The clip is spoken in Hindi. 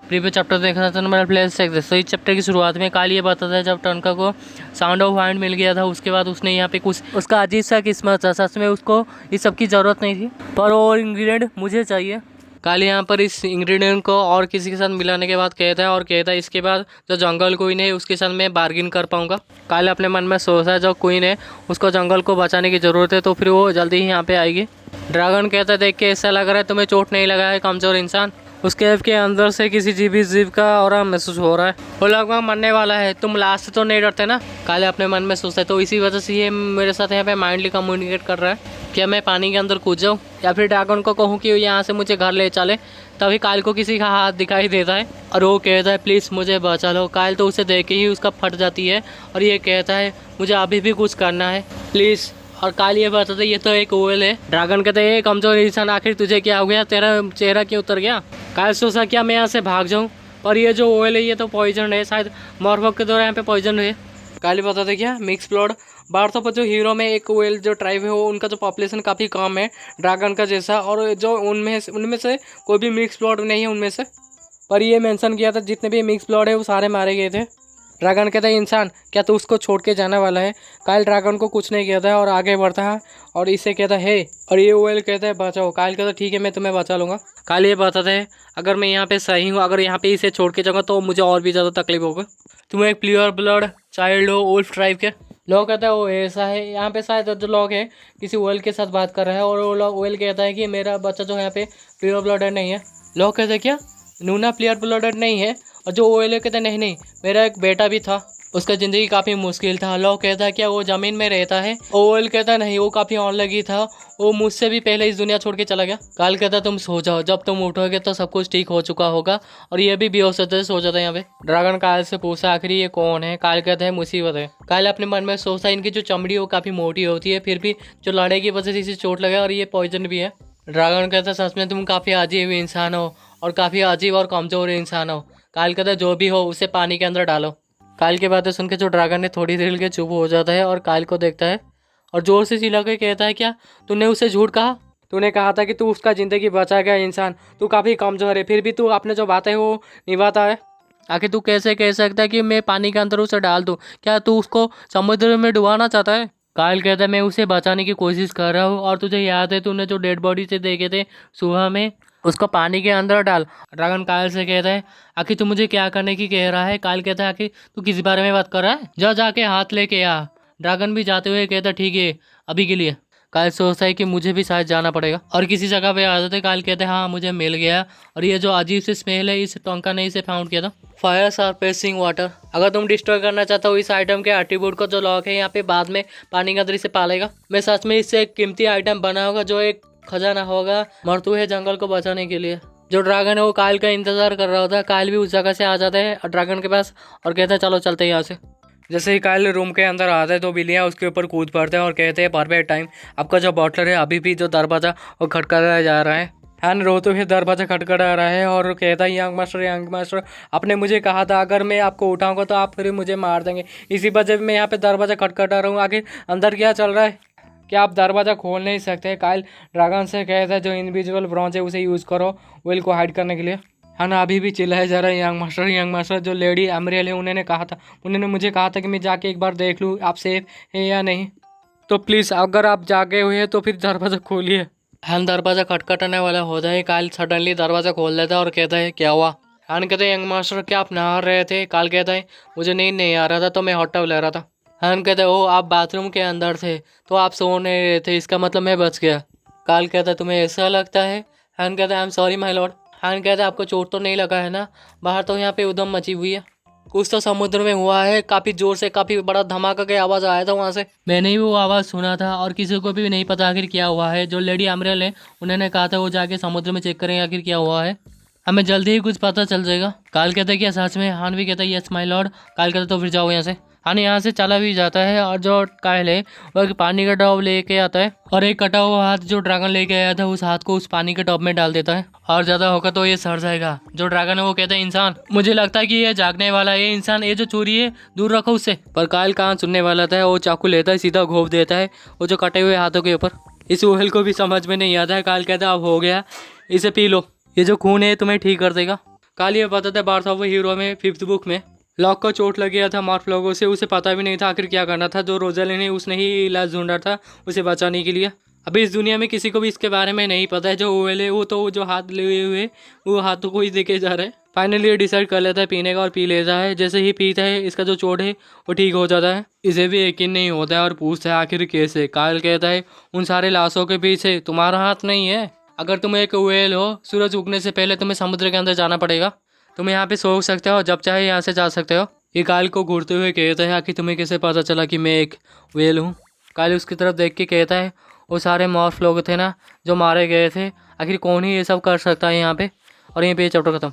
प्रीवियस चैप्टर देखा था तो नंबर प्लेस से इस चैप्टर की शुरुआत में काल ये बताता है जब टनका को साउंड ऑफ वाइंड मिल गया था उसके बाद उसने यहाँ पे कुछ उसका अजीब सा किस्मत था। सच में उसको इस सब की ज़रूरत नहीं थी पर वो इंग्रेडिएंट मुझे चाहिए। काल यहाँ पर इस इंग्रेडिएंट को और किसी के साथ मिलाने के बाद कहता है और कहता है इसके बाद जो जंगल क्वीन है उसके साथ मैं बार्गिन कर पाऊंगा। काल अपने मन में सोचता है जो क्वीन है उसको जंगल को बचाने की ज़रूरत है तो फिर वो जल्दी ही यहाँ पे आएगी। ड्रैगन कहता है देख के ऐसा लग रहा है तुम्हें चोट नहीं लगा है कमज़ोर इंसान। उस कैव के अंदर से किसी जीव का और महसूस हो रहा है वो लगभग मरने वाला है। तुम लास्ट तो नहीं डरते ना, काले अपने मन में सोचता है। तो इसी वजह से ये मेरे साथ यहाँ पे माइंडली कम्युनिकेट कर रहा है। क्या मैं पानी के अंदर कूद जाऊँ या फिर ड्रैगन को कहूँ कि यहाँ से मुझे घर ले चले। तभी काल को किसी का हाथ दिखाई देता है और वो कहता है प्लीज़ मुझे बचा लो। काल तो उसे देख के ही उसका फट जाती है और ये कहता है मुझे अभी भी कुछ करना है प्लीज़। और काल ये बताता है ये तो एक ओवेल है। ड्रैगन कहते हैं कमजोर इंसान आखिर तुझे क्या हो गया, तेरा चेहरा क्यों उतर गया। काल सोचा क्या मैं यहाँ से भाग जाऊँ पर ये जो ओवेल है ये तो पॉइजन है, शायद मॉर्फॉक के दौरान यहाँ पे पॉइजन है। काल बताते हैं क्या मिक्स ब्लड बार्थो पर जो हीरो में एक ओवेल जो ट्राइब है वो उनका जो पॉपुलेशन काफ़ी कम है ड्रैगन का जैसा और जो उनमें से कोई भी मिक्स ब्लड नहीं है उनमें से। पर ये मेंशन किया था जितने भी मिक्स ब्लड है वो सारे मारे गए थे। ड्रैगन कहता है इंसान क्या तू उसको छोड़ के जाने वाला है। काल ड्रैगन को कुछ नहीं कहता है और आगे बढ़ता है और इसे कहता है और ये ओवेल कहता है बचाओ। काल कहता है ठीक है मैं तुम्हें बचा लूँगा। काल ये बताता है अगर मैं यहाँ पे सही हूँ, अगर यहाँ पे इसे छोड़ के जाऊँगा तो मुझे और भी ज़्यादा तकलीफ होगा। तुम एक प्योर ब्लड चाइल्ड हो वुल्फ ट्राइब के। लोग कहता है वो ऐसा है। यहाँ पे शायद जो लोग है किसी ओवेल के साथ बात कर रहा है और वो लोग ओवेल कहता है कि मेरा बच्चा जो यहाँ पे प्योर ब्लडेड नहीं है। लोग कहते हैं क्या नूना प्योर ब्लडेड नहीं है। और जो ओवेल कहते नहीं नहीं मेरा एक बेटा भी था उसका ज़िंदगी काफ़ी मुश्किल था। लोग कहता है क्या वो ज़मीन में रहता है। ओवेल कहता नहीं वो काफ़ी ऑन लगी था, वो मुझसे भी पहले इस दुनिया छोड़ के चला गया। काल कहता तुम सो जाओ, जब तुम उठोगे तो सब कुछ ठीक हो चुका होगा। और ये भी बेहोश होते सो जाता है यहाँ पे। ड्रैगन काल से पूछा आखिर ये कौन है। काल कहता है मुसीबत है। काल अपने मन में सोचता है इनकी जो चमड़ी है वो काफ़ी मोटी होती है फिर भी जो लड़ाई की वजह से इसे चोट लगा और ये पॉइजन भी है। ड्रैगन कहता है सच में तुम काफ़ी अजीब इंसान हो और काफ़ी अजीब और कमज़ोर इंसान हो। काल कहता है जो भी हो उसे पानी के अंदर डालो। काल की बातें सुन के जो ड्रैगन है थोड़ी देर के चुप हो जाता है और काल को देखता है और जोर से चिल्ला के कहता है क्या तूने उसे झूठ कहा। तूने कहा था कि तू उसका ज़िंदगी बचाएगा इंसान, तू काफ़ी कमज़ोर है फिर भी तू अपने जो बातें वो निभाता है। आखिर तू कैसे कह सकता है कि मैं पानी के अंदर उसे डाल दूँ। क्या तू उसको समुद्र में डुबाना चाहता है। काल कहता है मैं उसे बचाने की कोशिश कर रहा हूँ और तुझे याद है तूने जो डेड बॉडी से देखे थे सुबह में उसको पानी के अंदर डाल। ड्रैगन काल से कहता है आखिर तू मुझे क्या करने की कह रहा है। काल कहता है आखिर तू किस बारे में बात कर रहा है, जा जाके हाथ लेके आ। ड्रैगन भी जाते हुए कहता ठीक है अभी के लिए। काल सोचता है कि मुझे भी शायद जाना पड़ेगा और किसी जगह पे आ जाते। काल कहते हैं हाँ मुझे मिल गया और ये जो अजीब से स्मेल है इस टोंका ने इसे फाउंड किया था। Fire surfacing water. अगर तुम डिस्ट्रॉय करना चाहते हो इस आइटम के एट्रीब्यूट को जो लॉक है यहाँ पे बाद में पानी के अंदर इसे पालेगा। मैं सच में इससे एक कीमती आइटम बना होगा जो एक खजाना होगा मरतू है जंगल को बचाने के लिए। जो ड्रैगन है वो काल का इंतजार कर रहा होता है। काल भी उस जगह से आ जाता है ड्रैगन के पास और कहता है चलो चलते हैं यहाँ से। जैसे ही काल रूम के अंदर आता है तो बिल्लियाँ उसके ऊपर कूद पड़ते हैं और कहते हैं परफेक्ट टाइम। आपका जो बॉटलर है अभी भी जो दरवाज़ा वो खटखटाया जा रहा है। हैन रोते हुए दरवाज़ा खटखटा रहा है और कहता है यंग मास्टर आपने मुझे कहा था अगर मैं आपको उठाऊंगा तो आप फिर मुझे मार देंगे, इसी वजह मैं यहाँ पे दरवाज़ा खटखटा रहा हूँ। आगे अंदर क्या चल रहा है, क्या आप दरवाज़ा खोल नहीं सकते। काल ड्रैगन से कहता है जो इनविजिबल ब्रॉन्ज है उसे यूज़ करो वेल को हाइड करने के लिए। है ना अभी भी चिल्लाया जा रहा है यंग मास्टर जो लेडी एमरियल है उन्होंने मुझे कहा था कि मैं जाके एक बार देख लूँ आप सेफ है या नहीं। तो प्लीज़ अगर आप जागे हुए हैं तो फिर दरवाज़ा खोलिए। हैन दरवाज़ा खटखटाने वाला होता है। काल सडनली दरवाज़ा खोल देता है और कहता है क्या हुआ। हैन कहते हैं यंग मास्टर क्या आप नहा रहे थे। काल कहता है मुझे नींद नहीं आ रहा था तो मैं हॉट टब ले रहा था। हैन कहते हैं ओ आप बाथरूम के अंदर थे तो आप सो नहीं रहे थे, इसका मतलब मैं बच गया। काल कहता है तुम्हें ऐसा लगता है। हैन कहता है I am sorry my lord. हैन कहता है आपको चोट तो नहीं लगा है ना, बाहर तो यहाँ पे उधम मची हुई है, कुछ तो समुद्र में हुआ है। काफ़ी ज़ोर से काफ़ी बड़ा धमाका की आवाज़ आया था वहाँ से, मैंने भी वो आवाज़ सुना था और किसी को भी नहीं पता आखिर क्या हुआ है। जो लेडी एमरियल है उन्होंने कहा था वो जाके समुद्र में चेक करेंगे आखिर क्या हुआ है, हमें जल्दी ही कुछ पता चल जाएगा। काल कहता है क्या सच में। हान भी कहता है यस माय लॉर्ड। काल कहता है तो फिर जाओ यहाँ से। हान यहाँ से चला भी जाता है और जो कायल है वह पानी का टब लेके आता है और एक कटा हुआ हाथ जो ड्रैगन लेके आया था उस हाथ को उस पानी के टब में डाल देता है और ज़्यादा होगा तो ये सड़ जाएगा। जो ड्रैगन है वो कहता है इंसान मुझे लगता है कि ये जागने वाला है, इंसान ये जो चोरी है दूर रखो उससे। पर कायल कहाँ सुनने वाला था, वो चाकू लेता है सीधा घोंप देता है वो जो कटे हुए हाथों के ऊपर। इस ओहल को भी समझ में नहीं आता है। काल कहता है अब हो गया, इसे पी लो, ये जो खून है तुम्हें ठीक कर देगा। काल ये बताता है बार्थ ऑफ ए हीरो में 5th बुक में लॉक को चोट लग गया था मॉर्फ लोगों से, उसे पता भी नहीं था आखिर क्या करना था। जो रोजालिन है उसने ही इलाज ढूंढा था उसे बचाने के लिए। अभी इस दुनिया में किसी को भी इसके बारे में नहीं पता है। जो ओवेल है वो तो जो हाथ लिए हुए वो हाथों को ही देखे जा रहा है। फाइनली ये डिसाइड कर लेता है पीने का और पी लेता है। जैसे ही पीता है इसका जो चोट है वो ठीक हो जाता है। इसे भी यकीन नहीं होता है और पूछता है आखिर कैसे। कायल कहता है उन सारे लाशों के पीछे तुम्हारा हाथ नहीं है। अगर तुम एक व्हेल हो सूरज उगने से पहले तुम्हें समुद्र के अंदर जाना पड़ेगा। तुम यहाँ पे सो सकते हो, जब चाहे यहाँ से जा सकते हो। ये कायल को घूरते हुए कहता है आखिर तुम्हें कैसे पता चला कि मैं एक व्हेल हूँ। कायल उसकी तरफ देख के कहता है वो सारे मॉर्फ लोग थे ना जो मारे गए थे, आखिर कौन ही ये सब कर सकता है यहाँ पे। और यहीं पे चैप्टर खत्म।